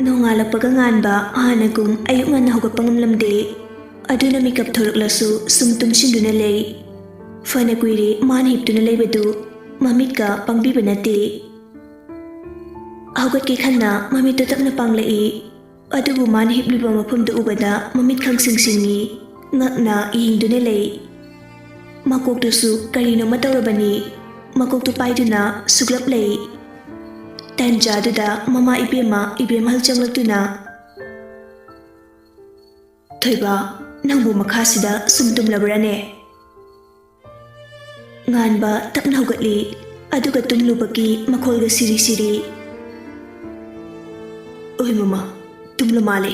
Nongalakpaga nganba hanagum ayuk ngana hugappa ngamlamde aduna mikap thoriklasu sum tumsinduna lei fana kuiri man hiptuna leibadu mamika pangbiba nate haugatke khanna mamito tapna panglai adubu man hipliba mafamda ubada mamit khangsinsingi ngakna ihingduna lei makoktusu karino matawrabani makoktu paiduna suglap lei tanjaduda mama ibem halchanglaktuna thoiba nangbu makhasida sumtumlabrane nganba tapna hugatli aduga tumlubaki makholga siri oi mama tumlo male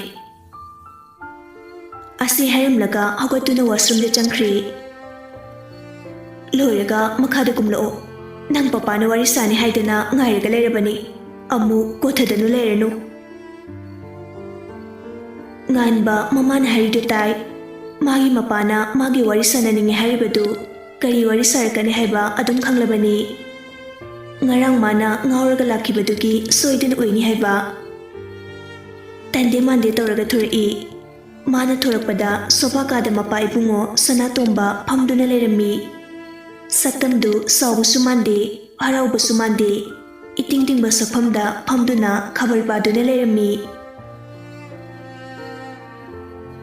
asi hayamlaga hagatuna washroom de changkhri loiraga makhada kumlo nang papana wari sani haidana ngairaga leirabani amu kothadanu leiranu nganba mamana haridu tai magi mapana magi wari sananingi haribadu kari wari sarakani haiba adum khanglabani ngarang mana ngauraga lakhibadugi soidana oini haiba tande mande tawraga thori mana thorakpada sofa kada mapa ibungo sanatomba phamduna leirami satamdu saubusu mande haraubusu mande itingtingba sakphamda phamduna khabar paduna leirami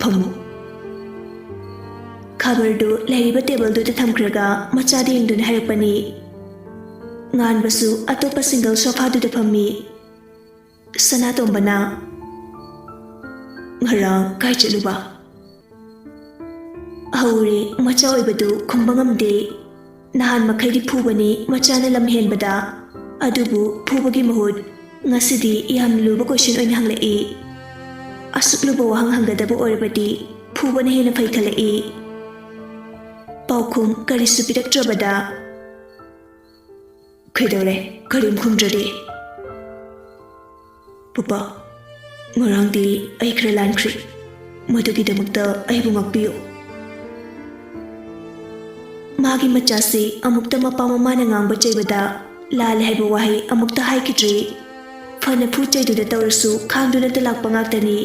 phamu khabardu leiriba table du thamkraga machadi ingduna harakpani nganbasu atopa single sofa du phammi sanatombana ngarang kai chaluba haure macha oibadu khumbangamde nahan makhaidi phubani machana lamhenbada adubu phubagi mahut ngasidi yam luba question oina hanglai asukluba wahang hangadaba orabadi phubana hena phaikhalai paukhum karisu piraktrabada khaidore karim khumdrade papa ngarangdi ai khra lankhri madugidamakta aibu ngakpiyo magi machase amukta mapa mamana ngangba chaibada lal haiba wahi amukta haikidri fana phu chaiduda tawrasu khangduna talakpa ngaktani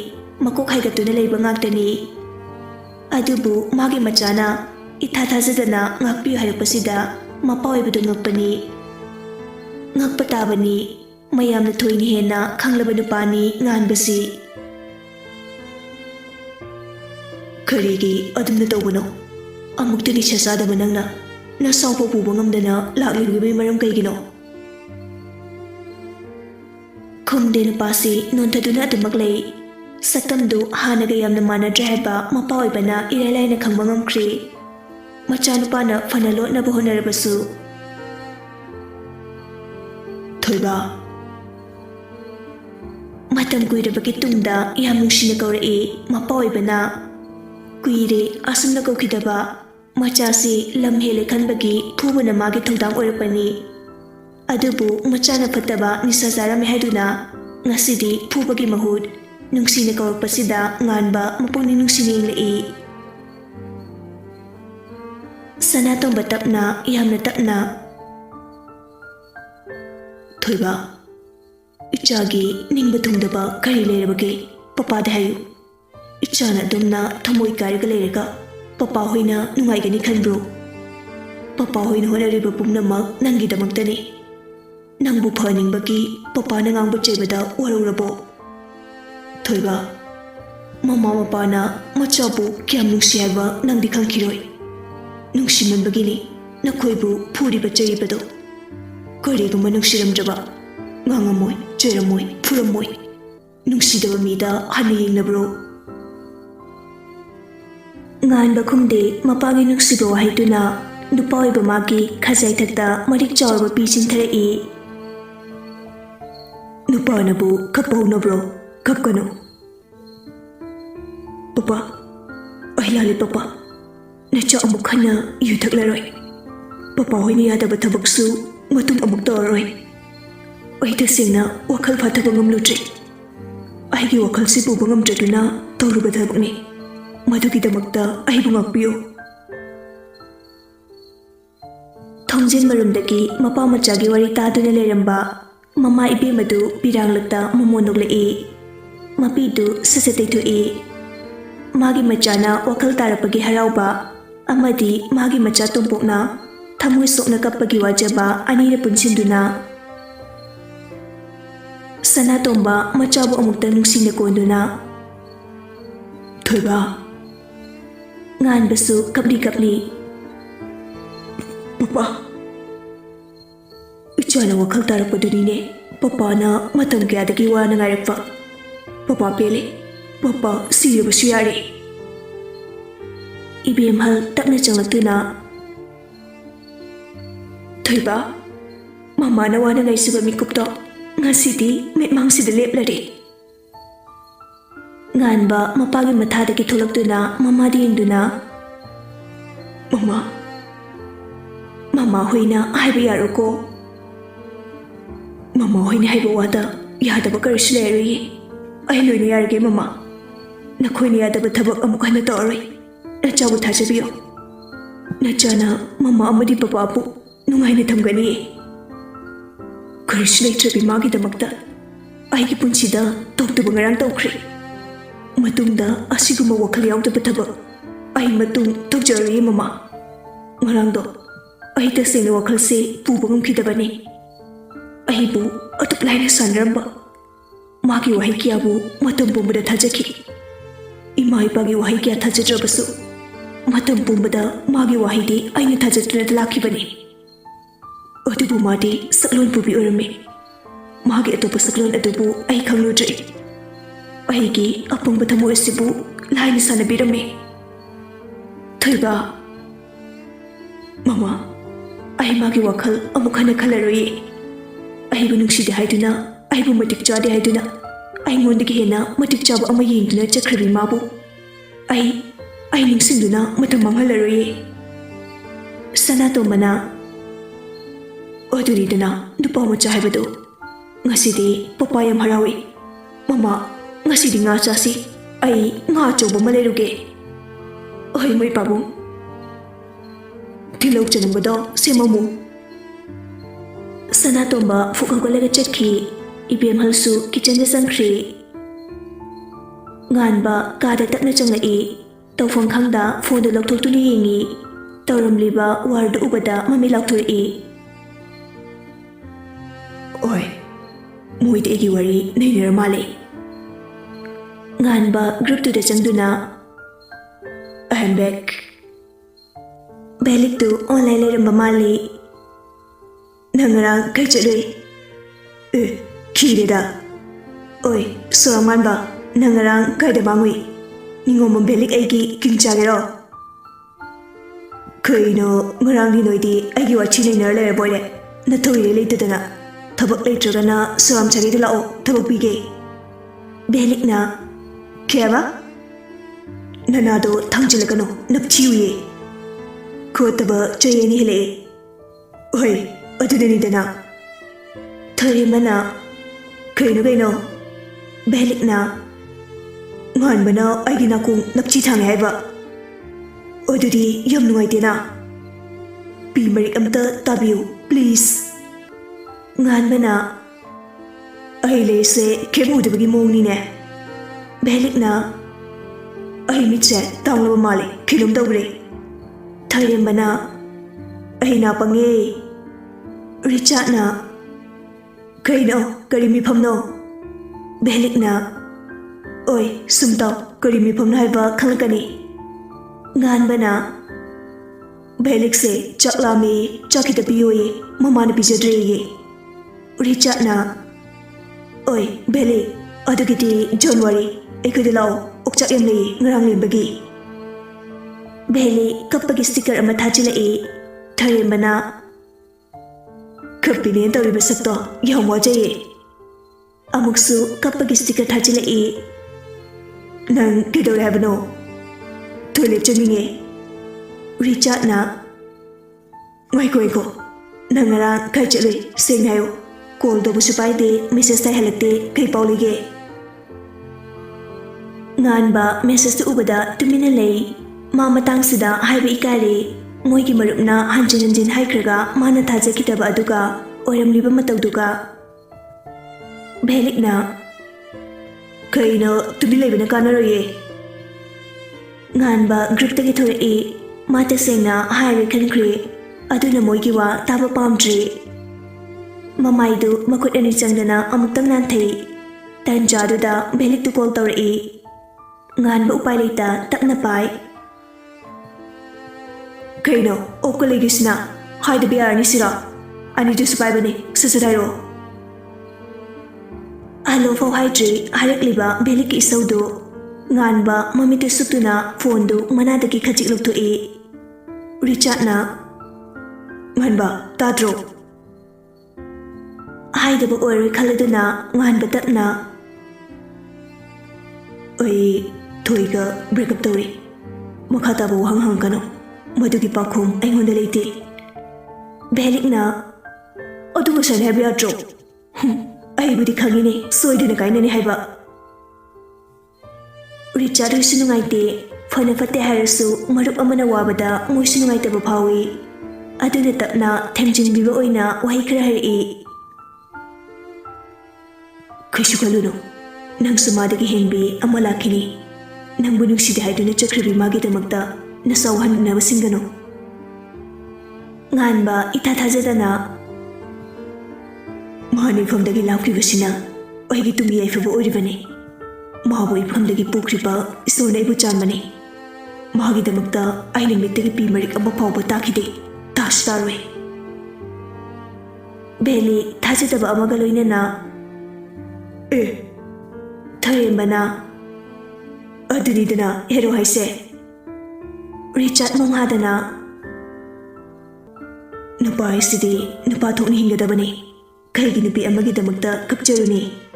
makok haigatuna leiba ngaktani adubu magi machana itha thajadana ngakpiyo harakpasida mapa oibadu ngakpani ngakpa tabani mayamna thoini hena khanglaba nupani nganbasi karigi adumna tawbano amukta ni chasada manangna na sawpa puba ngamdana lakliribay maram kaygino khumde na pasi nontaduna adumaklay satamdu hanaga yamna manadra haiba mapa oibana irailai na khangba ngamkri machanupana fanalo na bahonarabasu thoiba matam kuirabaki tungda yam nungsina kawrai mapa oibana kuire asumna kaukidaba machasi lamhele khanbagi phubuna magi thoudam oirapani adubu machana phataba nisasarame haiduna ngasidi phubagi mahut nungsina kawrapasida nganba mapungni nungsini inglai sanatomba tapna yamna tapna thoiba ichagi ningba thungdaba kari leirabagi papada hayu ichana dumna thamoi kairaga leiraga papa hoina nungaigani khanbro papa hoina honariba pumnamak nangidamaktani nangbu phaningbagi papa na ngangbu chaibada warurabo thoiba mama mapana machabu kyam nungsi haiba nangdi khangkhiroi nungsimanbagini nakhoibu phuriba chaibado kariguma nungsiramdraba ngangamoi chairamoi phuramoi nungsidaba mida hana yengnabro nganba khumde mapagi nungsiba wahaituna nupa oiba magi khajai thakta marik chawrba pichin tharai nupa nabu khappaunabro khapkanu papa ahlali papa nacha amuk khana yu thaklaroi papa hoina yadaba thabaksu matum amuk toroi ai tasingna wakhal phathaba ngamlutri aigi wakhal si puba ngamtraduna toruba thabakni madugidamakta aibu ngakpiyo thongjin marumdagi mapa machagi wari taduna leramba mama ibe madu pirang lakta momondok lai ꯃꯄꯤꯗꯨ ꯁꯠ-ꯁꯠ ꯇꯩꯊꯣꯛꯏ꯫ ꯃꯥꯒꯤ ꯃꯆꯥꯅ ꯋꯥꯈꯜ ꯇꯥꯔꯛꯄꯒꯤ ꯍꯔꯥꯎꯕ ꯑꯃꯗꯤ ꯃꯥꯒꯤ ꯃꯆꯥ ꯇꯣꯝꯄꯣꯛꯅ ꯊꯃꯣꯏ ꯁꯣꯛꯅ ꯀꯞꯄꯒꯤ ꯋꯥꯖꯕ ꯑꯅꯤꯅ ꯄꯨꯟꯁꯤꯟꯗꯨꯅ ꯁꯅꯥꯇꯣꯝꯕ ꯃꯆꯥꯕꯨ ꯑꯃꯨꯛꯇꯪ ꯅꯨꯡꯁꯤꯅ ꯀꯣꯟꯗꯨꯅ "ꯊꯣꯏꯕ." ꯉꯥꯟꯕꯁꯨ ꯀꯞꯂꯤ꯫ "ꯄꯄꯥ." "ꯏꯆꯥꯅ ꯋꯥꯈꯜ ꯇꯥꯔꯛꯄꯗꯨꯅꯤꯅꯦ ꯄꯄꯥꯅ ꯃꯇꯝ ꯀꯌꯥꯗꯒꯤ ꯋꯥꯅ ꯉꯥꯏꯔꯛꯄ꯫ ꯄꯄꯥ ꯄꯦꯜꯂꯦ. ꯄꯄꯥ ꯁꯤꯔꯕꯁꯨ ꯌꯥꯔꯦ." ꯏꯕꯦꯝꯍꯜ ꯇꯞꯅ ꯆꯪꯂꯛꯇꯨꯅ "ꯊꯣꯏꯕ, ꯃꯃꯥꯅ ꯋꯥꯅ ꯉꯥꯏꯖꯕ ꯃꯤꯀꯨꯞꯇꯣ ꯉꯁꯤꯗꯤ ꯃꯤꯠꯃꯥꯡꯁꯤꯗ ꯂꯦꯞꯂꯔꯦ." ꯉꯥꯟꯕ ꯃꯄꯥꯒꯤ ꯃꯊꯥꯗꯒꯤ ꯊꯣꯛꯂꯛꯇꯨꯅ ꯃꯃꯥꯗ ꯌꯦꯡꯗꯨꯅ "ꯃꯃꯥ ꯍꯣꯏꯅ ꯍꯥꯏꯕ ꯌꯥꯔꯣꯀꯣ." "ꯃꯃꯥ ꯍꯣꯏꯅ ꯍꯥꯏꯕ ꯋꯥꯗ ꯌꯥꯗꯕ ꯀꯔꯤꯁꯨ ꯂꯩꯔꯣꯏꯌꯦ. ꯑꯩ ꯂꯣꯏꯅ ꯌꯥꯔꯒꯦ ꯃꯃꯥ. ꯅꯈꯣꯏꯅ ꯌꯥꯗꯕ ꯊꯕꯛ ꯑꯃꯨꯛ ꯍꯟꯅ ꯇꯧꯔꯔꯣꯏ. ꯅꯆꯥꯕꯨ ꯊꯥꯖꯕꯤꯌꯣ. ꯅꯆꯥꯅ ꯃꯃꯥ ꯑꯃꯗꯤ ꯄꯄꯥꯕꯨ ꯅꯨꯡꯉꯥꯏꯅ ꯊꯝꯒꯅꯤꯌꯦ. ꯀꯔꯤꯁꯨ ꯂꯩꯇ꯭ꯔꯕꯤ ꯃꯥꯒꯤꯗꯃꯛꯇ ꯑꯩꯒꯤ ꯄꯨꯟꯁꯤꯗ ꯇꯧꯗꯕ ꯉꯔꯥꯡ ꯇꯧꯈ꯭ꯔꯦ. ꯃꯇꯨꯡꯗ ꯑꯁꯤꯒꯨꯝꯕ ꯋꯥꯈꯜ ꯌꯥꯎꯗꯕ ꯊꯕꯛ ꯑꯩ ꯃꯇꯨꯡ ꯇꯧꯖꯔꯣꯏꯌꯦ ꯃꯃꯥ. ꯉꯔꯥꯡꯗꯣ ꯑꯩ ꯇꯁꯦꯡꯅ ꯋꯥꯈꯜꯁꯦ ꯄꯨꯕ ꯉꯝꯈꯤꯗꯕꯅꯤ. ꯑꯩꯕꯨ ꯑꯗꯨꯛ ꯂꯥꯏꯅ ꯁꯥꯟꯅꯔꯝꯕ ꯃꯥꯒꯤ ꯋꯥꯍꯩ ꯀꯌꯥꯕꯨ ꯃꯇꯝ ꯄꯨꯝꯕꯗ ꯊꯥꯖꯈꯤ. ꯏꯃꯥ ꯏꯄꯥꯒꯤ ꯋꯥꯍꯩ ꯀꯌꯥ ꯊꯥꯖꯗ꯭ꯔꯕꯁꯨ ꯃꯇꯝ ꯄꯨꯝꯕꯗ ꯃꯥꯒꯤ ꯋꯥꯍꯩꯗꯤ ꯑꯩꯅ ꯊꯥꯖꯗꯨꯅ ꯂꯥꯛꯈꯤꯕꯅꯤ. ꯑꯗꯨꯕꯨ ꯃꯥꯗꯤ ꯁꯛꯂꯣꯟ ꯄꯨꯕꯤ ꯑꯣꯏꯔꯝꯃꯤ. ꯃꯥꯒꯤ ꯑꯇꯣꯞꯄ ꯁꯛꯂꯣꯟ ꯑꯗꯨꯕꯨ ꯑꯩ ꯈꯪꯂꯨꯗ꯭ꯔꯦ. ꯑꯩꯒꯤ ꯑꯄꯪꯕ ꯊꯃꯣꯏ ꯑꯁꯤꯕꯨ ꯂꯥꯏꯅ ꯁꯥꯟꯅꯕꯤꯔꯝꯃꯤ." "ꯊꯣꯏꯕ." "ꯃꯃꯥ, ꯑꯩ ꯃꯥꯒꯤ ꯋꯥꯈꯜ ꯑꯃꯨꯛ ꯍꯟꯅ ꯈꯜꯂꯔꯣꯏꯌꯦ. ꯑꯩꯕꯨ ꯅꯨꯡꯁꯤꯗꯦ ꯍꯥꯏꯗꯨꯅ, ꯑꯩꯕꯨ ꯃꯇꯤꯛ ꯆꯥꯗꯦ ꯍꯥꯏꯗꯨꯅ ꯑꯩꯉꯣꯟꯗꯒꯤ ꯍꯦꯟꯅ ꯃꯇꯤꯛ ꯆꯥꯕ ꯑꯃ ꯌꯦꯡꯗꯨꯅ ꯆꯠꯈ꯭ꯔꯕꯤ ꯃꯥꯕꯨ ꯑꯩ ꯅꯤꯡꯁꯤꯡꯗꯨꯅ ꯃꯇꯝ ꯃꯥꯡꯍꯜꯂꯔꯣꯏꯌꯦ." ꯁꯅꯥꯇꯣꯝꯕꯅ "ꯑꯗꯨꯅꯤꯗꯅ ꯅꯨꯄꯥ ꯃꯆꯥ ꯍꯥꯏꯕꯗꯨ. ꯉꯁꯤꯗꯤ ꯄꯄꯥ ꯌꯥꯝ ꯍꯔꯥꯎꯏ. ꯃꯃꯥ, ꯉꯁꯤꯗꯤ ꯉꯥ ꯆꯥꯁꯤ. ꯑꯩ ꯉꯥ ꯑꯆꯧꯕ ꯑꯃ ꯂꯩꯔꯨꯒꯦ." "ꯑꯍꯣꯏ ꯃꯣꯏ ꯄꯥꯕꯨꯡ." "ꯇꯤꯜꯍꯧ ꯆꯅꯝꯒꯗꯣ ꯁꯦꯝꯃꯝꯃꯨ." ꯁꯅꯥꯇꯣꯝꯕ ꯐꯨꯛ ꯍꯧꯒꯠꯂꯒ ꯆꯠꯈꯤ. ꯏꯕꯦꯝꯍꯜꯁꯨ ꯀꯤꯆꯟꯗ ꯆꯪꯈ꯭ꯔꯤ꯫ ꯉꯥꯟꯕ ꯀꯥꯗ ꯇꯞꯅ ꯆꯪꯂꯛꯏ꯫ ꯇꯧꯐꯝ ꯈꯪꯗ ꯐꯣꯟꯗꯨ ꯂꯧꯊꯣꯛꯇꯨꯅ ꯌꯦꯡꯉꯤ꯫ ꯇꯧꯔꯝꯂꯤꯕ ꯋꯥꯔꯗꯨ ꯎꯕꯗ ꯃꯃꯤꯠ ꯂꯥꯎꯊꯣꯔꯛꯏ꯫ "ꯑꯣꯏ, ꯃꯣꯏꯗꯤ ꯑꯩꯒꯤ ꯋꯥꯔꯤ ꯅꯩꯅꯔ ꯃꯥꯜꯂꯦ." ꯉꯥꯟꯕ ꯒ꯭ꯔꯨꯞꯇꯨꯗ ꯆꯪꯗꯨꯅ "ꯑꯥꯏ ꯑꯦꯝ ꯕꯦꯛ." ꯚꯦꯂꯤꯛꯇꯨ ꯑꯣꯟꯂꯥꯏꯟ ꯂꯩꯔꯝꯕ ꯃꯥꯜꯂꯤ꯫ "ꯅꯪ ꯉꯔꯥꯡ ꯀꯩ ꯆꯠꯂꯨꯏ?" "ꯈꯤꯔꯦꯗ." "ꯑꯣꯏ ꯁꯣꯔꯥꯝ ꯉꯥꯟꯕ, ꯅꯪ ꯉꯔꯥꯡ ꯀꯥꯏꯗ ꯃꯥꯡꯉꯨꯏ? ꯅꯤꯉꯣꯝꯕꯝ ꯚꯦꯂꯤꯛ ꯑꯩꯒꯤ ꯀꯤꯡ ꯆꯥꯒꯦꯔꯣ?" "ꯀꯩꯅꯣ ꯉꯔꯥꯡꯗꯤ ꯅꯣꯏꯗꯤ ꯑꯩꯒꯤ ꯋꯥꯊꯤ ꯅꯩꯅꯔ ꯂꯩꯔꯕꯣꯏꯔꯦ? ꯅꯊꯧ ꯏꯔꯩ ꯂꯩꯇꯗꯅ. ꯊꯕꯛ ꯂꯩꯇ꯭ꯔꯒꯅ ꯁꯣꯔꯥꯝ ꯆꯥꯒꯦꯗ ꯂꯥꯛꯑꯣ, ꯊꯕꯛ ꯄꯤꯒꯦ." ꯚꯦꯂꯤꯛꯅ "ꯀꯩ ꯍꯥꯏꯕ?" "ꯅꯅꯥꯗꯣ ꯊꯥꯡꯖꯤꯜꯂꯛꯀꯅꯣ, ꯅꯞꯊꯤꯎꯌꯦ." "ꯈꯣꯠꯇꯕ ꯆꯍꯤ 2 ꯍꯦꯜꯂꯛꯑꯦ." "ꯍꯣꯏ, ꯑꯗꯨꯗꯅꯤꯗꯅ." ꯊꯣꯏꯔꯦꯝꯕꯅ "ꯀꯩꯅꯣ?" ꯚꯦꯂꯤꯛꯅ "ꯉꯥꯟꯕꯅ ꯑꯩꯒꯤ ꯅꯥꯀꯣꯡ ꯅꯞꯊꯤ ꯊꯥꯡꯉꯦ ꯍꯥꯏꯕ." "ꯑꯗꯨꯗꯤ ꯌꯥꯝ ꯅꯨꯡꯉꯥꯏꯇꯦꯅ. ꯄꯤ ꯃꯔꯤꯛ ꯑꯝꯇ ꯇꯥꯕꯤꯌꯨ ꯄ꯭ꯂꯤꯖ." ꯉꯥꯟꯕꯅ "ꯑꯩ ꯂꯩꯔꯤꯁꯦ ꯀꯩꯝ ꯎꯗꯕꯒꯤ ꯃꯑꯣꯡꯅꯤꯅꯦ." ꯚꯦꯂꯤꯛꯅ "ꯑꯩ ꯃꯤꯠꯁꯦ ꯇꯥꯡꯂꯕ ꯃꯥꯜꯂꯦ, ꯀꯩꯅꯣꯝ ꯇꯧꯈ꯭ꯔꯦ." ꯊꯣꯏꯔꯦꯝꯕꯅ "ꯑꯩ ꯅꯥ ꯄꯪꯉꯦ." ꯔꯤꯆꯥꯔꯠꯅ "ꯀꯩꯅꯣ? ꯀꯔꯤ ꯃꯤꯐꯝꯅꯣ?" ꯚꯦꯂꯤꯛꯅ "ꯑꯣꯏ ꯁꯨꯝ ꯇꯥꯎ, ꯀꯔꯤ ꯃꯤꯐꯝꯅꯣ ꯍꯥꯏꯕ ꯈꯪꯂꯛꯀꯅꯤ." ꯉꯥꯟꯕꯅ "ꯚꯦꯂꯤꯛꯁꯦ ꯆꯥꯛ ꯂꯥꯝꯃꯦ, ꯆꯥꯛ ꯈꯤꯇ ꯄꯤꯌꯣꯌꯦ, ꯃꯃꯥꯅ ꯄꯤꯖꯗ꯭ꯔꯦꯌꯦ." ꯔꯤꯆꯥꯔꯠꯅ "ꯑꯣꯏ ꯚꯦꯂꯤꯛ, ꯑꯗꯨꯒꯤꯗꯤ ꯖꯣꯟ ꯋꯥꯔꯤ, ꯑꯩꯈꯣꯏꯗ ꯂꯥꯛꯑꯣ, ꯑꯣꯛꯆꯥꯛ ꯌꯥꯝ ꯂꯩꯌꯦ ꯉꯔꯥꯡ ꯂꯦꯟꯕꯒꯤ." ꯚꯦꯂꯤꯛ ꯀꯞꯄꯒꯤ ꯁ꯭ꯇꯤꯀꯔ ꯑꯃ ꯊꯥꯖꯤꯜꯂꯛꯏ꯫ ꯊꯣꯏꯔꯦꯝꯕꯅ "ꯀꯞꯄꯤꯅꯦꯅ ꯇꯧꯔꯤꯕ ꯁꯛꯇꯣ ꯌꯥꯝ ꯋꯥꯖꯩꯌꯦ." ꯑꯃꯨꯛꯁꯨ ꯀꯞꯄꯒꯤ ꯁ꯭ꯇꯤꯀꯔ ꯊꯥꯖꯤꯜꯂꯛꯏ꯫ "ꯅꯪ ꯀꯩꯗꯧꯔꯦ ꯍꯥꯏꯕꯅꯣ?" "ꯇꯣꯏꯂꯦꯠ ꯆꯪꯅꯤꯡꯉꯦ." ꯔꯤꯆꯥꯔꯠꯅ "ꯉꯥꯏꯈꯣ, ꯅꯪ ꯉꯔꯥꯡ ꯀꯥꯏ ꯆꯠꯂꯨꯏ? ꯁꯦꯡꯅ ꯍꯥꯏꯌꯨ. ꯀꯣꯜ ꯇꯧꯕꯁꯨ ꯄꯥꯏꯗꯦ, ꯃꯦꯁꯦꯖ ꯇꯥꯏ ꯍꯜꯂꯛꯇꯦ, ꯀꯩ ꯄꯥꯎ ꯂꯩꯒꯦ?" ꯉꯥꯟꯕ ꯃꯦꯁꯦꯖꯇꯨ ꯎꯕꯗ ꯇꯨꯃꯤꯟꯅ ꯂꯩ꯫ ꯃꯥ ꯃꯇꯥꯡꯁꯤꯗ ꯍꯥꯏꯕ ꯏꯀꯥꯏꯔꯦ꯫ ꯃꯣꯏꯒꯤ ꯃꯔꯨꯞꯅ ꯍꯟꯖꯤꯟ ꯍꯟꯖꯤൻ ꯍꯥꯏꯈ꯭ꯔꯒ ꯃꯥꯅ ꯊꯥꯖꯈꯤꯗꯕ ꯑꯗꯨꯒ ꯑꯣꯏꯔꯝꯂꯤꯕ ꯃꯇꯧꯗꯨꯒ꯫ ꯚꯦꯂꯤꯛꯅ Kayno tumi leibana kanaroye. Nganba group tagi thorei mate sengna haire khankre aduna moigi wa taba pamdri. Mamaidu makut ani changdana amuktang nanthei tanjaduda belik tu call tawrei. Nganba upai leita takna pai. Kayno okalegisna haide biarani sira ani ju supai bane sasadairo. Alo fau haidri harakliba belik isaudu. Nganba mamitu sutuna phone du manadagi khajik lukthoi. Richard na nganba tadro. Haidaba oire khaladuna nganba tapna. Oi thoiga break up tori. Makhata bu hang kano. Madugi pakhum aingonda leite. Belik na odu musan habi atro. Ai budi khangine soiduna kainani haiba. Richard hoisu nungaite fana fatte harasu marup amana wabada moisu nungaitaba phawi aduna tapna themjinbiba oina wahi khara hari kaisu kaluno nang sumadagi henbi amala khini nang bunung sidi haiduna chakribi magi damakta na sawhan na wasingano nganba ita thajadana mani phomdagi lakri basina oigi tumi yaiphabu oribani Mahabu ifamdagi pukriba isona ibu chanmani. Mahagi damakta ay limitagi pimarik ang mapawba takide. Taas tarwe. Beli, thajadaba amagaloy na. Tharemba na. Adunida na, hero haise. Richard monghada na. Nupa isidi, nupatok ni hingadabani. Kaya ginupi amagi damakta kapjaruni.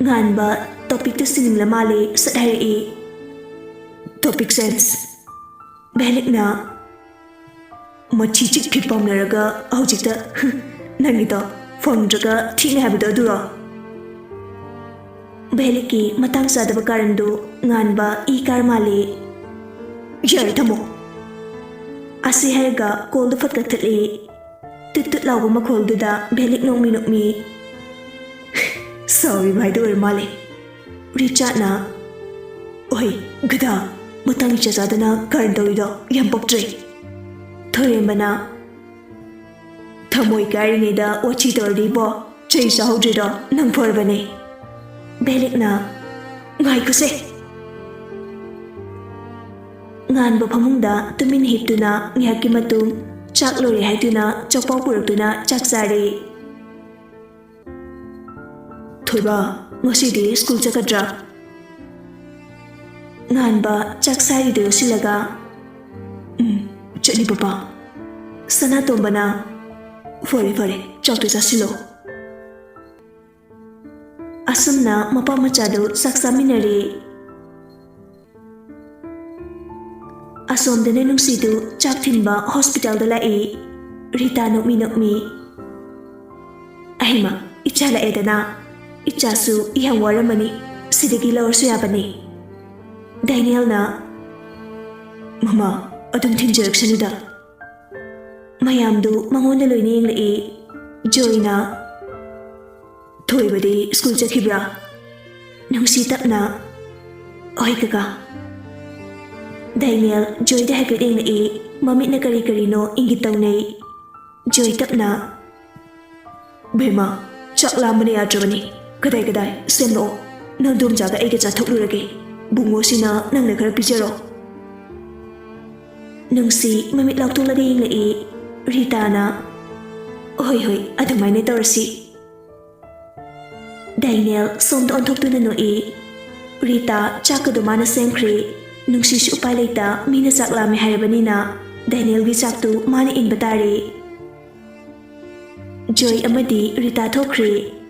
Nganba topic to singing lamali sa dhari topic sense belik na machichik khipam naraga aujikta nangito phone jaga thine habdo duro beliki matang sadaba karandu nganba kar mali yari thamo asi herga call du fatka thali tutut lawu makhol duda belik nokmi Sorry, my door male. Richard na. Oi, gada. Matang chazada na karantawido yampoktre. Thoremba na. Thamoi karingi da wachi tordi bo. Chay sahudrido nang forbane. Belik na. Ngai ko se. Ngan ba phamungda tumin hiptuna ngihaki matung chak lori haituna chokpaw puraktuna chak sari. Thoiba, ngasidi school chakadra. Nganba chaksari do silaga. Chani papa. Sana tombana. Fare, chakto silo. Asumna mapa machado saksaminari. Asom dene nungsidu chak thimba hospital da lai. Rita nokmi. Ahima, ichala edana. Ichasu ihang waramani sidagi lawarsu yabani. Daniel na Mama, adum thinjaraksanuda. Mayamdu mangonda loina yenglai. Joy na Thoibadi school chakhibra. Nungsi tapna Oi kaka. Daniel Joy da happy yenglai. Mamit na kari no ingitaw nay. Joy tapna Bema, chakla mani adrabani. Kadai, semlo. Nang dum jaga ege chathok lurage. Bungo sina nang na khara pijaro. Nung si mamit laktung lagi yenglai. Rita na. Hoi, adumay na tawrasi. Daniel somdo onthok tu na noi. Rita chakadumana semkri. Nung si upay laita mina chaklami hairabani na. Daniel gi chaktu mani inbatari. Joy amadi Rita thokri.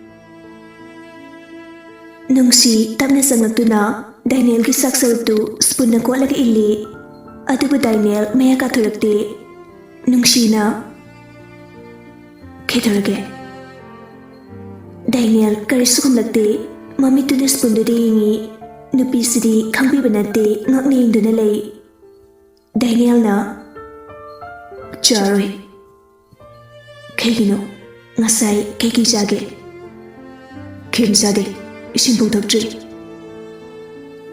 Nungsi tapna sangaktuna Daniel ki saksartu spoon na ko laga illi. Adubu Daniel maya kathurakte. Nungsi na Ketarage. Daniel karisukam lagte. Mami tu na spoon do deyingi. Nupi sidi khangbi banate ngakni induna lay. Daniel na Charoy. Kaygino ngasay kayki jage. Kim jage. isim ꯊꯛꯇ꯭ꯔꯤ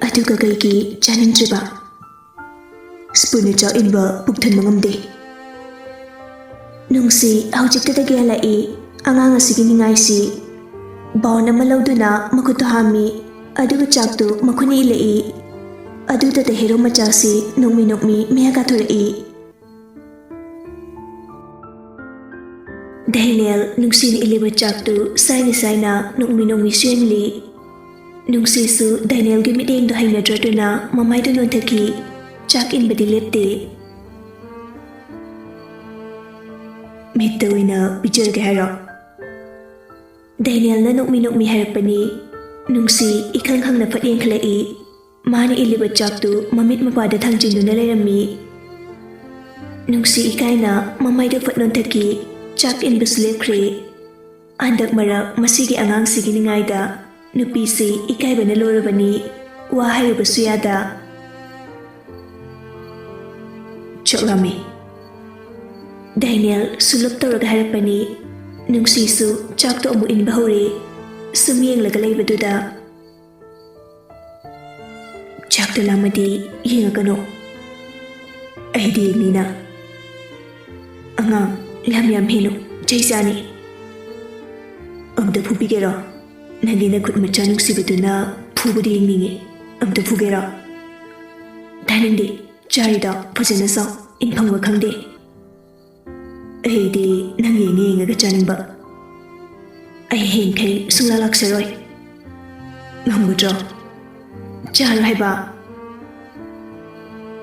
ꯑꯗꯨꯒ ꯀꯩꯒꯤ ꯆꯥꯅꯤꯡꯗ꯭ꯔꯤꯕ ꯁ꯭ꯄꯨꯟꯅ ꯆꯥꯛ ꯏꯟꯕ ꯄꯨꯛ ꯊꯟꯕ ꯉꯝꯗꯦ ꯅꯨꯡꯁꯤ ꯍꯧꯖꯤꯛꯇꯗ ꯒ꯭ꯌꯥꯟꯂꯛꯏ ꯑꯉꯥꯡ ꯑꯁꯤꯒꯤ ꯅꯤꯡꯉꯥꯏꯁꯤ ꯕꯥꯎꯟ ꯑꯃ ꯂꯧꯗꯨꯅ ꯃꯈꯨꯠꯇꯨ ꯍꯥꯝꯃꯤ ꯑꯗꯨꯒ ꯆꯥꯛꯇꯨ ꯃꯈꯨꯠꯅ ꯏꯜꯂꯛꯏ ꯑꯗꯨꯗꯇ ꯍꯦꯔꯣ ꯃꯆꯥꯁꯤ ꯅꯣꯛꯃꯤ ꯅꯣꯛꯃꯤ ꯃꯌꯥ ꯀꯥꯊꯣꯔꯛꯏ ꯗꯥꯏꯅꯦꯜ ꯅꯨꯡꯁꯤꯅ ꯏꯜꯂꯤꯕ ꯆꯥꯛꯇꯨ ꯁꯥꯏꯅ ꯁꯥꯏꯅ ꯅꯣꯛꯃꯤ ꯅꯣꯛꯃꯤ ꯁꯦꯝꯂꯤ ꯅꯨꯡꯁꯤꯁꯨ ꯗꯥꯏꯅꯦꯜꯒꯤ ꯃꯤꯠꯌꯦꯡꯗꯨ ꯍꯩꯅꯗ꯭ꯔꯗꯨꯅ ꯃꯃꯥꯏꯗꯨ ꯅꯣꯟꯊꯈꯤ ꯆꯥꯛ ꯏꯟꯕꯗꯤ ꯂꯦꯞꯇꯦ ꯃꯤꯠꯇ ꯑꯣꯏꯅ ꯄꯤꯖꯔꯒꯦ ꯍꯥꯏꯔꯣ ꯗꯥꯏꯅꯦꯜꯅ ꯅꯣꯛꯃꯤ ꯅꯣꯛꯃꯤ ꯍꯥꯏꯔꯛꯄꯅꯤ ꯅꯨꯡꯁꯤ ꯏꯈꯪ ꯈꯪꯅ ꯐꯠ ꯌꯦꯡꯈꯠꯂꯛꯏ ꯃꯥꯅ ꯏꯜꯂꯤꯕ ꯆꯥꯛꯇꯨ ꯃꯃꯤꯠ ꯃꯄꯥꯗ ꯊꯥꯡꯖꯤꯟꯗꯨꯅ ꯂꯩꯔꯝꯃꯤ ꯅꯨꯡꯁꯤ ꯏꯀꯥꯏꯅ ꯃꯃꯥꯏꯗ ꯐꯠ ꯅꯣꯟꯊꯈꯤ ꯆꯥꯛ ꯏꯟꯕꯁꯨ ꯂꯦꯞꯈ꯭ꯔꯦ ꯍꯟꯗꯛ ꯃꯔꯛ ꯃꯁꯤꯒꯤ ꯑꯉꯥꯡꯁꯤꯒꯤ ꯅꯤꯡꯉꯥꯏꯗ ꯅꯨꯄꯤꯁꯤ ꯏꯀꯥꯏꯕꯅ ꯂꯣꯏꯔꯕꯅꯤ ꯋꯥ ꯍꯥꯏꯔꯨꯕꯁꯨ ꯌꯥꯗ ꯆꯥꯛ ꯂꯥꯝꯃꯤ ꯗꯥꯏꯅꯦꯜ ꯁꯨꯂꯞ ꯇꯧꯔꯒ ꯍꯥꯏꯔꯛꯄꯅꯤ ꯅꯨꯡꯁꯤꯁꯨ ꯆꯥꯛꯇꯣ ꯑꯃꯨꯛ ꯏꯟꯕ ꯍꯧꯔꯦ ꯁꯨꯝ ꯌꯦꯡꯂꯒ ꯂꯩꯕꯗꯨꯗ ꯆꯥꯛꯇꯣ ꯂꯥꯝꯃꯗꯤ ꯌꯦꯡꯉꯛꯀꯅꯣ ꯑꯩꯗꯤ ꯌꯦꯡꯅꯤꯅ ꯑꯉꯥꯡ ꯌꯥꯝ ꯍꯦꯟꯅꯨ ꯆꯩ ꯆꯥꯅꯤ ꯑꯝꯇ ꯐꯨꯕꯤꯒꯦꯔꯣ ꯅꯪꯒꯤ ꯅꯈꯨꯠ ꯃꯆꯥ ꯅꯨꯡꯁꯤꯕꯗꯨꯅ ꯐꯨꯕꯗꯤ ꯌꯦꯡꯅꯤꯡꯉꯦ ꯑꯝꯇ ꯐꯨꯒꯦꯔꯣ ꯇꯥꯅꯤꯡꯗꯦ ꯆꯥꯔꯤꯗꯣ ꯐꯖꯅ ꯆꯥꯎ ꯏꯟꯐꯝꯒ ꯈꯪꯗꯦ ꯑꯩꯗꯤ ꯅꯪ ꯌꯦꯡꯉꯒ ꯆꯥꯅꯤꯡꯕ ꯑꯩ ꯍꯌꯦꯡꯈꯩ ꯁꯨꯡꯂꯥꯛ ꯂꯥꯛꯆꯔꯣꯏ ꯉꯝꯒꯗ꯭ꯔꯣ ꯆꯥꯔꯣ ꯍꯥꯏꯕ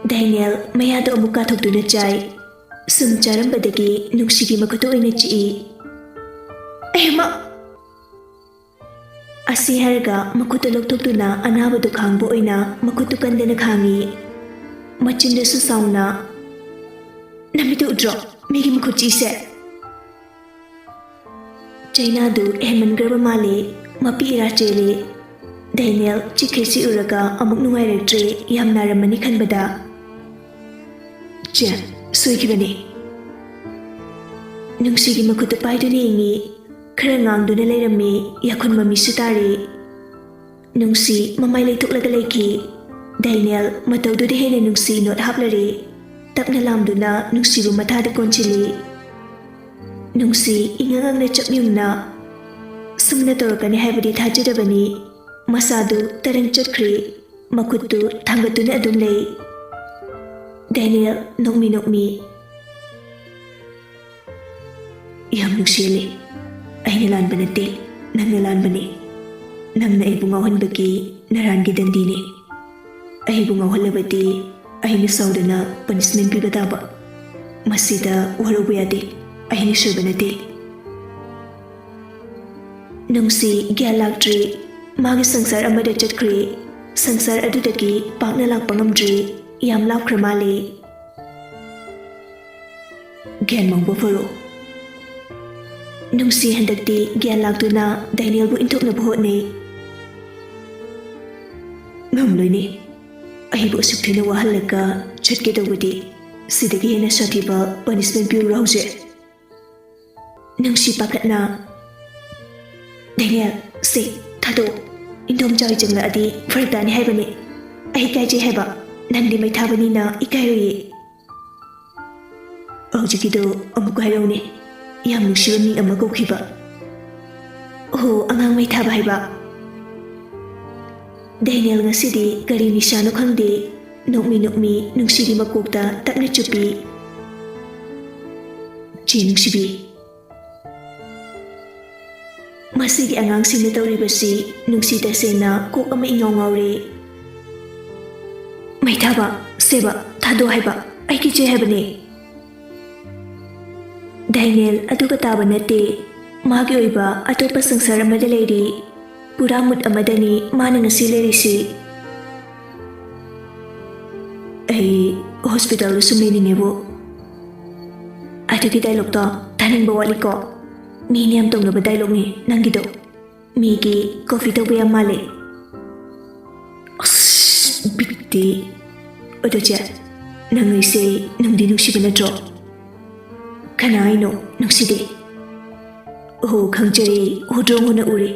ꯗꯥꯏꯅꯦꯜ ꯃꯌꯥꯗꯣ ꯑꯃꯨꯛ ꯀꯥꯊꯣꯛꯇꯨꯅ ꯆꯥꯏ ꯁꯨꯝ ꯆꯥꯔꯝꯕꯗꯒꯤ ꯅꯨꯡꯁꯤꯒꯤ ꯃꯈꯨꯠꯇ ꯑꯣꯏꯅ ꯆꯤꯛꯏ ꯑꯩꯃ ꯑꯁꯤ ꯍꯥꯏꯔꯒ ꯃꯈꯨꯠꯇ ꯂꯧꯊꯣꯛꯇꯨꯅ ꯑꯅꯥꯕꯗꯨ ꯈꯥꯡꯕ ꯑꯣꯏꯅ ꯃꯈꯨꯠꯇꯨ ꯀꯟꯗꯅ ꯈꯥꯡꯉꯤ ꯃꯆꯤꯟꯗꯁꯨ ꯁꯥꯎꯅ ꯅꯃꯤꯠꯇꯨ ꯎꯗ꯭ꯔꯣ ꯃꯤꯒꯤ ꯃꯈꯨꯠ ꯆꯤꯛꯏꯁꯦ ꯆꯩꯅꯥꯗꯨ ꯍꯦꯟꯃꯟꯈ꯭ꯔꯕ ꯃꯥꯜꯂꯦ ꯃꯄꯤ ꯏꯔꯥ ꯆꯦꯜꯂꯦ ꯗꯥꯏꯅꯦꯜ ꯆꯤꯛꯈꯩꯁꯤ ꯎꯔꯒ ꯑꯃꯨꯛ ꯅꯨꯡꯉꯥꯏꯔꯛꯇ꯭ꯔꯦ ꯌꯥꯝ ꯅꯥꯔꯝꯃꯅꯤ ꯈꯟꯕꯗ ꯆꯦ ꯁꯣꯏꯈꯤꯕꯅꯤ ꯅꯨꯡꯁꯤꯒꯤ ꯃꯈꯨꯠꯇ ꯄꯥꯏꯗꯨꯅ ꯌꯦꯡꯉꯤ ꯈꯔ ꯉꯥꯡꯗꯨꯅ ꯂꯩꯔꯝꯃꯤ ꯌꯥꯈꯨꯟ ꯃꯃꯤꯁꯨ ꯇꯥꯔꯦ ꯅꯨꯡꯁꯤ ꯃꯃꯥꯏ ꯂꯩꯊꯣꯛꯂꯒ ꯂꯩꯈꯤ ꯗꯥꯏꯅꯦꯜ ꯃꯇꯧꯗꯨꯗ ꯍꯦꯟꯅ ꯅꯨꯡꯁꯤ ꯅꯣꯠ ꯍꯥꯞꯂꯔꯦ ꯇꯞꯅ ꯂꯥꯝꯗꯨꯅ ꯅꯨꯡꯁꯤꯕꯨ ꯃꯊꯥꯗ ꯀꯣꯟꯁꯤꯜꯂꯤ ꯅꯨꯡꯁꯤ ꯏꯉꯛꯉꯛꯅ ꯆꯞ ꯌꯨꯡꯅ ꯁꯨꯝꯅ ꯇꯧꯔꯛꯀꯅꯤ ꯍꯥꯏꯕꯗꯤ ꯊꯥꯖꯗꯕꯅꯤ ꯃꯁꯥꯗꯨ ꯇꯔꯪ ꯆꯠꯈ꯭ꯔꯦ ꯃꯈꯨꯠꯇꯨ ꯊꯥꯡꯒꯠꯇꯨꯅ ꯑꯗꯨꯝ ꯂꯩ ꯗꯥꯏꯅꯦꯜ ꯅꯣꯛꯃꯤ ꯅꯣꯛꯃꯤ ꯌꯥꯝ ꯅꯨꯡꯁꯤꯜꯂꯤ ꯑꯩꯅ ꯂꯥꯟꯕ ꯅꯠꯇꯦ ꯅꯪꯅ ꯂꯥꯟꯕꯅꯤ ꯅꯪꯅ ꯑꯩꯕꯨ ꯉꯥꯎꯍꯟꯕꯒꯤ ꯅꯔꯥꯟꯒꯤ ꯗꯟꯗꯤꯅꯤ ꯑꯩꯕꯨ ꯉꯥꯎꯍꯜꯂꯕꯗꯤ ꯑꯩꯅ ꯁꯥꯎꯗꯅ ꯄꯅꯤꯁꯃꯦꯟ ꯄꯤꯕ ꯇꯥꯕ ꯃꯁꯤꯗ ꯋꯥꯔꯧꯕ ꯌꯥꯗꯦ ꯑꯩꯅ ꯁꯣꯏꯕ ꯅꯠꯇꯦ ꯅꯨꯡꯁꯤ ꯒ꯭ꯌꯥꯟ ꯂꯥꯛꯇ꯭ꯔꯤ ꯃꯥꯒꯤ ꯁꯪꯁꯥꯔ ꯑꯃꯗ ꯆꯠꯈ꯭ꯔꯦ ꯁꯪꯁꯥꯔ ꯑꯗꯨꯗꯒꯤ ꯄꯥꯛꯅ ꯂꯥꯛꯄ ꯉꯝꯗ꯭ꯔꯤ ꯌꯥꯝ ꯂꯥꯞꯈ꯭ꯔ ꯃꯥꯜꯂꯦ ꯒ꯭ꯌꯥꯟ ꯃꯥꯡꯕ ꯐꯔꯣ ꯅꯨꯡꯁꯤ ꯍꯟꯗꯛꯇꯤ ꯒ꯭ꯌꯥꯟ ꯂꯥꯛꯇꯨꯅ ꯗꯥꯏꯅꯦꯜꯕꯨ ꯏꯟꯊꯣꯛꯅꯕ ꯍꯣꯠꯅꯩ ꯉꯝꯂꯣꯏꯅꯦ ꯑꯩꯕꯨ ꯑꯁꯨꯛ ꯊꯤꯅ ꯋꯥꯍꯜꯂꯒ ꯆꯠꯀꯦ ꯇꯧꯕꯗꯤ ꯁꯤꯗꯒꯤ ꯍꯦꯟꯅ ꯁꯥꯊꯤꯕ ꯄꯅꯤꯁꯃꯦꯟ ꯄꯤꯔꯨꯔꯣ ꯍꯧꯖꯤꯛ ꯅꯨꯡꯁꯤ ꯄꯥꯈꯠꯅ ꯗꯥꯏꯅꯦꯜ ꯁꯦ ꯊꯥꯗꯣꯛ ꯏꯟꯗꯣꯝꯆꯥꯍꯣꯏ ꯆꯪꯂꯛꯑꯗꯤ ꯐꯔꯛ ꯇꯥꯅꯤ ꯍꯥꯏꯕꯅꯤ ꯑꯩ ꯏꯀꯥꯏꯖꯩ ꯍꯥꯏꯕ ꯅꯪꯗꯤ ꯃꯩ ꯊꯥꯕꯅꯤꯅ ꯏꯀꯥꯏꯔꯣꯏꯌꯦ ꯍꯧꯖꯤꯛꯀꯤꯗꯣ ꯑꯃꯨꯛ ꯍꯥꯏꯔꯧꯅꯦ ꯌꯥꯝ ꯅꯨꯡꯁꯤꯕ ꯃꯤ ꯑꯃ ꯀꯧꯈꯤꯕ ꯑꯣ ꯑꯉꯥꯡ ꯃꯩ ꯊꯥꯕ ꯍꯥꯏꯕ ꯗꯥꯏꯅꯦꯜ ꯉꯁꯤꯗꯤ ꯀꯔꯤ ꯅꯤꯁꯥꯅꯣ ꯈꯪꯗꯦ ꯅꯣꯛꯃꯤ ꯅꯣꯛꯃꯤ ꯅꯨꯡꯁꯤꯒꯤ ꯃꯀꯣꯛꯇ ꯇꯞꯅ ꯆꯨꯞꯄꯤ ꯆꯦ ꯅꯨꯡꯁꯤꯕꯤ ꯃꯁꯤꯒꯤ ꯑꯉꯥꯡꯁꯤꯡꯅ ꯇꯧꯔꯤꯕꯁꯤ ꯅꯨꯡꯁꯤ ꯇꯁꯦꯡꯅ ꯀꯣꯛ ꯑꯃ ꯏꯉꯥꯎ ꯉꯥꯎꯔꯦ ꯃꯩ ꯊꯥꯕ ꯁꯦꯕ ꯊꯥꯗꯣ ꯍꯥꯏꯕ ꯑꯩ ꯀꯤꯖꯩ ꯍꯥꯏꯕꯅꯦ ꯗꯥꯏꯅꯦꯜ ꯑꯗꯨꯒ ꯇꯥꯕ ꯅꯠꯇꯦ ꯃꯥꯒꯤ ꯑꯣꯏꯕ ꯑꯇꯣꯞꯄ ꯁꯪꯁꯥꯔ ꯑꯃꯗ ꯂꯩꯔꯤ ꯄꯨꯔꯥ ꯃꯨꯠ ꯑꯃꯗꯅꯤ ꯃꯥꯅ ꯉꯁꯤ ꯂꯩꯔꯤꯁꯤ ꯑꯩ ꯍꯣꯁꯄꯤꯇꯥꯜꯗ ꯁꯨꯝ ꯂꯩꯅꯤꯡꯉꯦꯕꯨ ꯑꯗꯨꯒꯤ ꯗꯥꯏꯂꯣꯛꯇꯣ ꯇꯥꯅꯤꯡꯕ ꯋꯥꯠꯂꯤꯀꯣ ꯃꯤꯅ ꯌꯥꯝ ꯇꯧꯅꯕ ꯗꯥꯏꯂꯣꯛꯅꯤ ꯅꯪꯒꯤꯗꯣ ꯃꯤꯒꯤ ꯀꯣꯐꯤ ꯇꯧꯕ ꯌꯥꯝ ꯃꯥꯜꯂꯦ ꯑꯁ ꯕꯤꯠꯇꯤ ꯑꯗꯣ ꯆꯦ ꯅꯪ ꯑꯩꯁꯦ ꯅꯨꯡꯗꯤ ꯅꯨꯡꯁꯤꯕ ꯅꯠꯇ꯭ꯔꯣ ꯀꯅꯥ ꯍꯥꯏꯅꯣ ꯅꯨꯡꯁꯤꯗꯦ ꯑꯣ ꯈꯪꯖꯔꯦ ꯎꯗ꯭ꯔꯣꯡ ꯍꯣꯅ ꯎꯔꯦ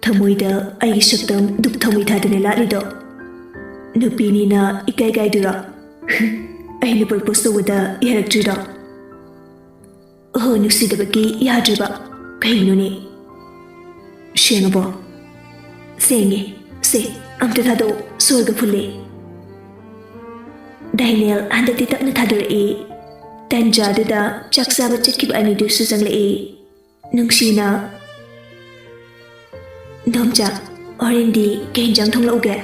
Thamoida ai saktam duk thamoi thadane latlido. Nupinina ikai gaidura. Ai nu propose tawada yaraktrida. Oh nusidabaki yadriba. Kainuni. Shengabo. Sengi. Se amta thado sorga fulle. Daniel handati takna thadore. Tanjadada chaksaba chakib anidu susangla. Nungsina. Domcha, Orendi, Kenjang Thong Lauge.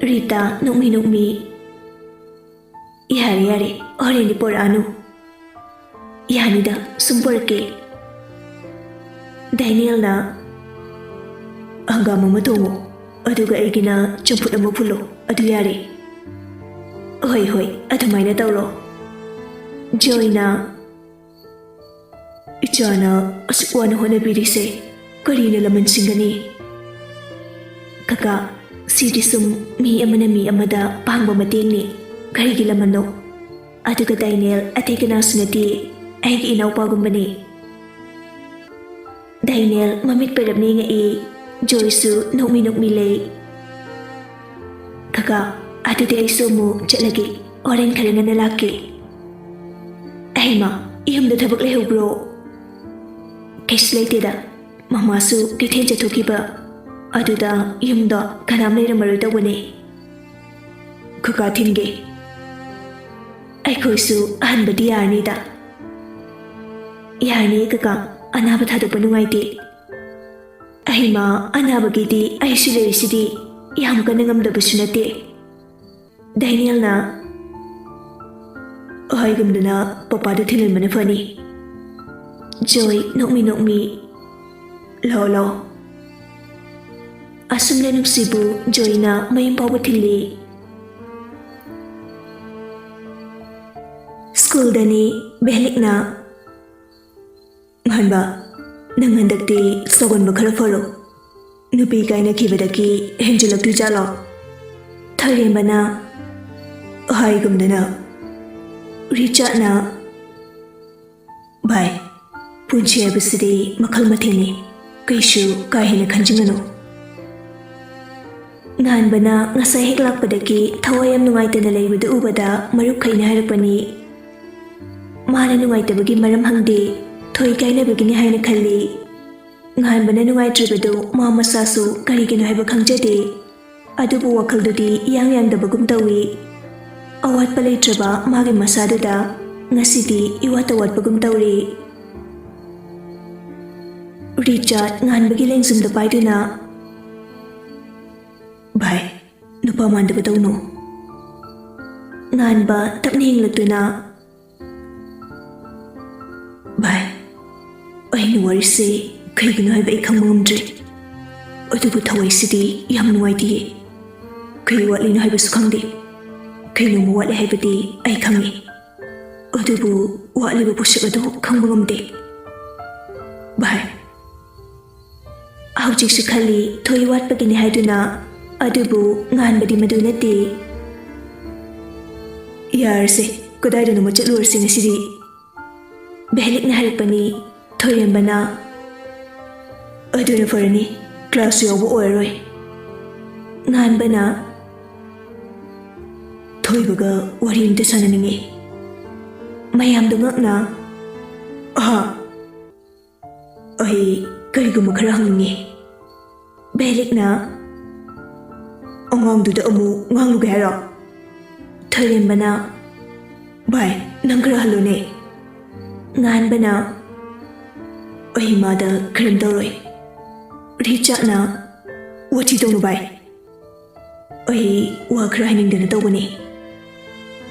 Rita, Nukmi. Yari, Orendi Poranu. Yanida, Sumporke. Daniel na. Angama Matomo, Aduga Egina, Champutamopulo, Aduyari. Hoi, Adumaina Tauro. Joina. Ichana, Aswana Honabirise. Karina laman singani. Kaka, sidisum mi amada pangba matingni. Karigi laman no. Aduga Daniel atikana sunati aigi inaw pagumbani. Daniel mamit perabni nga Joysu nukmi lay. Kaka, aduti ay sumu chalagi oren karina nalaki. Ay ma, iyam da tabak leho bro. Kaislaytida. Mamasu kithen chathukiba aduda yumda kanam leiramaru tawani. Kaka thinge. Aikhoisu ahanbadi yarnida. Yarni kaka anaba thadokpa nungaiti. Ahima anabagidi aisu leirisidi yam kana ngamdabasu nate. Daniel na ahaigumdana papada thilinmana fani. Joy nokmi. Lolo. Asumle nuksibu Joyna mayang pawatili. School dani belik na. Nganba, nangandakti sogon bakara faro. Nupi kaina kibadaki henjulakti jalo. Tharembana. Haigumdana. Richard na. Bye. Punchi abasidi makal matini. Kaishu kahina khanjingano. Nganbana ngasay hiklakpadaki thawayam nungaitana laybada ubada marup khaina hairapani. Mana nungaitabagi maram hangde thoi kainabagini haina khalli. Nganbana nungaitribadu mama sasu karigino haiba khangjade. Adubu wakhaldudi yang dabagum tawi. Awatpa leitraba magi masaduda ngasidi iwatawatpagum tawri. Richard nganbagi lengsumda paiduna. Bye, nupa mandaba tawno. Nganba tapna hinglatuna. Bye, aynu warise kaigino haiba ay khangba ngamdre. Adubu thawaisidi yam nungaitiye. Kai watlino haibasu khangde. Kaino mo watli haibadi ay khangi. Adubu watliba pusak adu khangba ngamde. Bye. Hawjiksu khali thoi watpagini haiduna adubu nganbadi madu nate. Yarse kadaidano machatluwarse ngasidi. Behelikna haripani thoirembana. Aduna farani class yawba oiroi. Nganbana thoibaga wari amta sananinge. Mayamdo ngakna. Ay kariguma khara hangninge. Behelikna angangduda amu ngangluge haro. Thoirembana bai nang khara halone. Nganbana ay mada karam tawroi. Richard na wachi tawno bai. Ay wa khara hainingdana tawbani.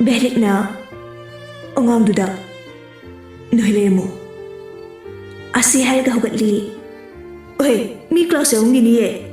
Behelikna angangduda nohilemo. Asi harga hugatli. Oi, mi class yung giniye.